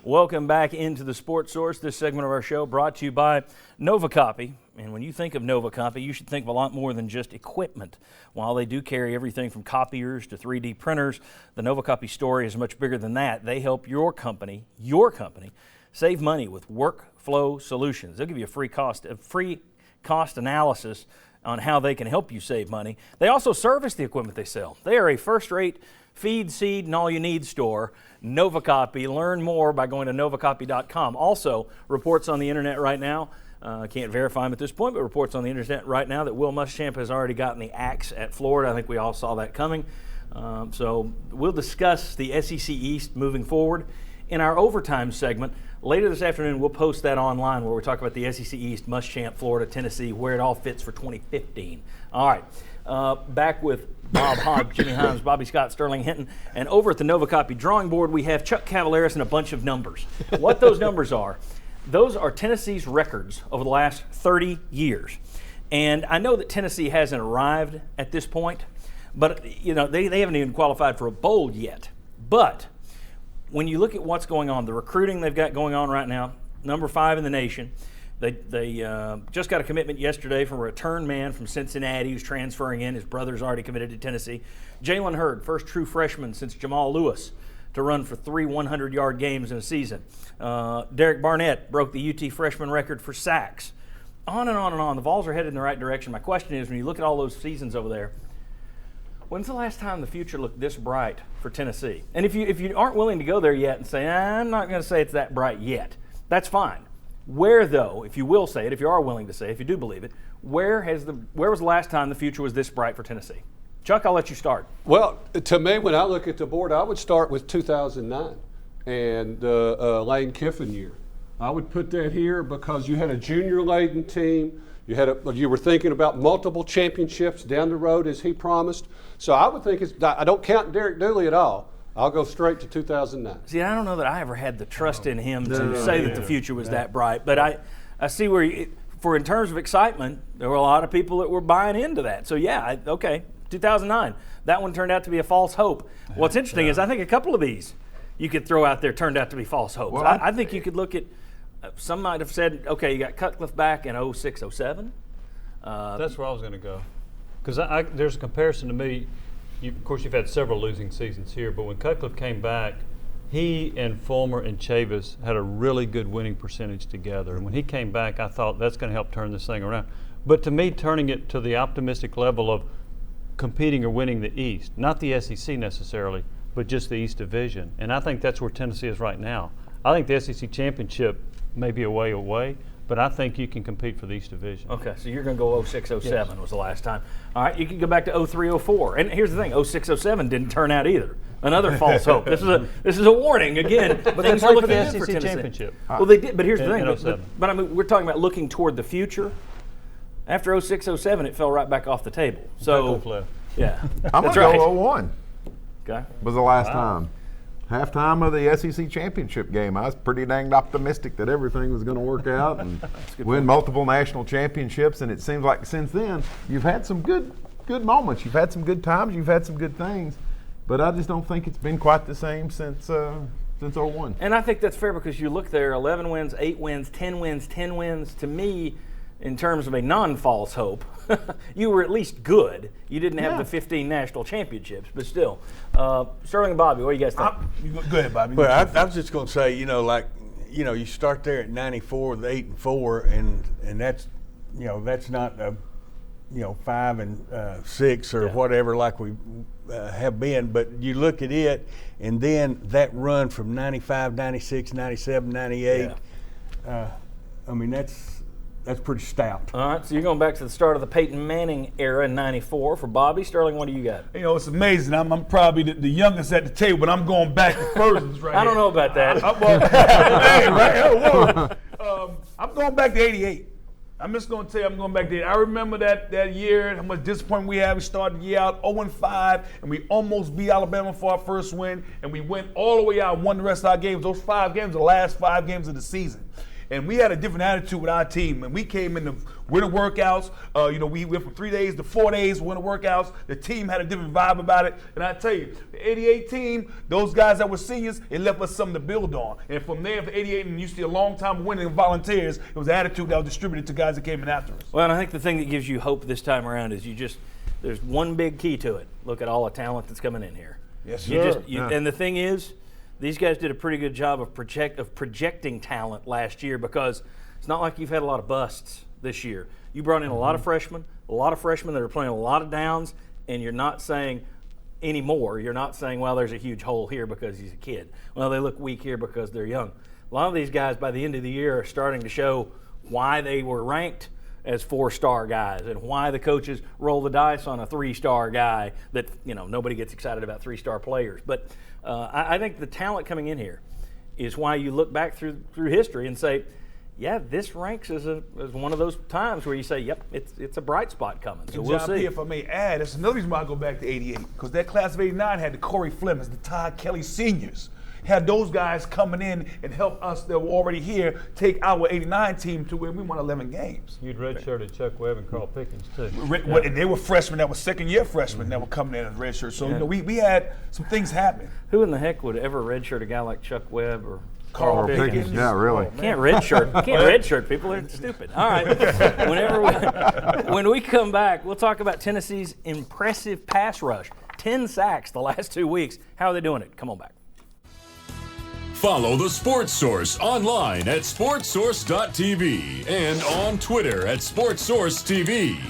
Welcome back into the Sports Source. This segment of our show brought to you by NovaCopy. And when you think of NovaCopy, you should think of a lot more than just equipment. While they do carry everything from copiers to 3D printers, the NovaCopy story is much bigger than that. They help your company, save money with workflow solutions. They'll give you a free cost analysis on how they can help you save money. They also service the equipment they sell. They are a first-rate feed, seed, and all-you-need store. NovaCopy. Learn more by going to novacopy.com. Also, reports on the internet right now. Can't verify them at this point, but reports on the internet right now that Will Muschamp has already gotten the axe at Florida. I think we all saw that coming. So we'll discuss the SEC East moving forward. In our overtime segment, later this afternoon, we'll post that online where we talk about the SEC East, Muschamp, Florida, Tennessee, where it all fits for 2015. All right, back with Bob Hodge, Jimmy Hines, Bobby Scott, Sterling Hinton, and over at the NovaCopy drawing board, we have Chuck Cavaleris and a bunch of numbers. What those numbers are, those are Tennessee's records over the last 30 years. And I know that Tennessee hasn't arrived at this point, but they haven't even qualified for a bowl yet. But when you look at what's going on, the recruiting they've got going on right now, number 5 in the nation. They just got a commitment yesterday from a return man from Cincinnati who's transferring in. His brother's already committed to Tennessee. Jalen Hurd, first true freshman since Jamal Lewis to run for 3 100-yard games in a season. Derek Barnett broke the UT freshman record for sacks. On and on and on. The Vols are headed in the right direction. My question is, when you look at all those seasons over there, when's the last time the future looked this bright for Tennessee? And if you aren't willing to go there yet and say, I'm not going to say it's that bright yet, that's fine. Where, though, if you will say it, if you are willing to say it, if you do believe it, where was the last time the future was this bright for Tennessee? Chuck, I'll let you start. Well, to me, when I look at the board, I would start with 2009 and Lane Kiffin year. I would put that here because you had a junior-laden team. You were thinking about multiple championships down the road as he promised. So I would think I don't count Derek Dooley at all. I'll go straight to 2009. See, I don't know that I ever had the trust in him to say that the future was that bright. But I see where, in terms of excitement, there were a lot of people that were buying into that. So, yeah, okay, 2009. That one turned out to be a false hope. What's interesting is I think a couple of these you could throw out there turned out to be false hopes. Well, I think you could look at, some might have said, okay, you got Cutcliffe back in 06, 07. That's where I was going to go. Because there's a comparison to me. Of course, you've had several losing seasons here, but when Cutcliffe came back, he and Fulmer and Chavis had a really good winning percentage together. And when he came back, I thought that's going to help turn this thing around. But to me, turning it to the optimistic level of competing or winning the East, not the SEC necessarily, but just the East Division. And I think that's where Tennessee is right now. I think the SEC championship may be a way away, but I think you can compete for the East Division. Okay, so you're going to go 06, 07 was the last time. All right, you can go back to 03, 04. And here's the thing, 06, 07 didn't turn out either. Another false hope. This is a warning again. But they played for the SEC championship. Well, they did, but here's the thing. But I mean, we're talking about looking toward the future. After 06, 07, it fell right back off the table. So, yeah. I'm going to go 01. Okay. Was the last time. Halftime of the SEC championship game, I was pretty dang optimistic that everything was going to work out and win multiple national championships. And it seems like since then, you've had some good moments. You've had some good times. You've had some good things. But I just don't think it's been quite the same since 01. And I think that's fair because you look there, 11 wins, 8 wins, 10 wins, 10 wins. To me, in terms of a non-false hope, you were at least good. You didn't have the 15 national championships, but still. Sterling and Bobby, what do you guys think? Go ahead, Bobby. Well, I was just going to say, you start there at 94 with 8-4, and that's, that's not 5 and 6 or whatever like we have been. But you look at it, and then that run from 95, 96, 97, 98. I mean, that's pretty stout. All right, so you're going back to the start of the Peyton Manning era in 94. For Bobby, Sterling, what do you got? It's amazing. I'm probably the youngest at the table, but I'm going back to furthest right I don't know about that. I'm going back to 88. I'm just going to tell you I'm going back there. I remember that year, how much disappointment we had. We started the year out 0-5, and we almost beat Alabama for our first win, and we went all the way out and won the rest of our games. Those 5 games, the last 5 games of the season. And we had a different attitude with our team. And we came in the winter workouts. We went from 3 days to 4 days winter workouts. The team had a different vibe about it. And I tell you, the 88 team, those guys that were seniors, it left us something to build on. And from there, for 88, and you see a long time winning volunteers, it was an attitude that was distributed to guys that came in after us. Well, and I think the thing that gives you hope this time around is there's one big key to it. Look at all the talent that's coming in here. Yes, You sir. And the thing is, these guys did a pretty good job of projecting talent last year, because it's not like you've had a lot of busts this year. You brought in a lot of freshmen that are playing a lot of downs, and you're not saying anymore. You're not saying, well, there's a huge hole here because he's a kid. Well, they look weak here because they're young. A lot of these guys by the end of the year are starting to show why they were ranked as 4-star guys and why the coaches roll the dice on a 3-star guy that, nobody gets excited about 3-star players. But I think the talent coming in here is why you look back through history and say, yeah, this ranks as one of those times where you say, yep, it's a bright spot coming. So we'll John see. P., if I may add, that's another reason why I go back to 88, because that class of 89 had the Corey Flemings, the Todd Kelly seniors. Had those guys coming in and help us that were already here take our 89 team to where we won 11 games. You'd redshirted Chuck Webb and Carl Pickens too. And they were freshmen that were second-year freshmen that were coming in as redshirt. So we had some things happen. Who in the heck would ever redshirt a guy like Chuck Webb or Carl Pickens. Yeah, really. Can't redshirt people. They're stupid. All right. When we come back, we'll talk about Tennessee's impressive pass rush. 10 sacks the last 2 weeks. How are they doing it? Come on back. Follow the Sports Source online at sportsource.tv and on Twitter at SportsSourceTV.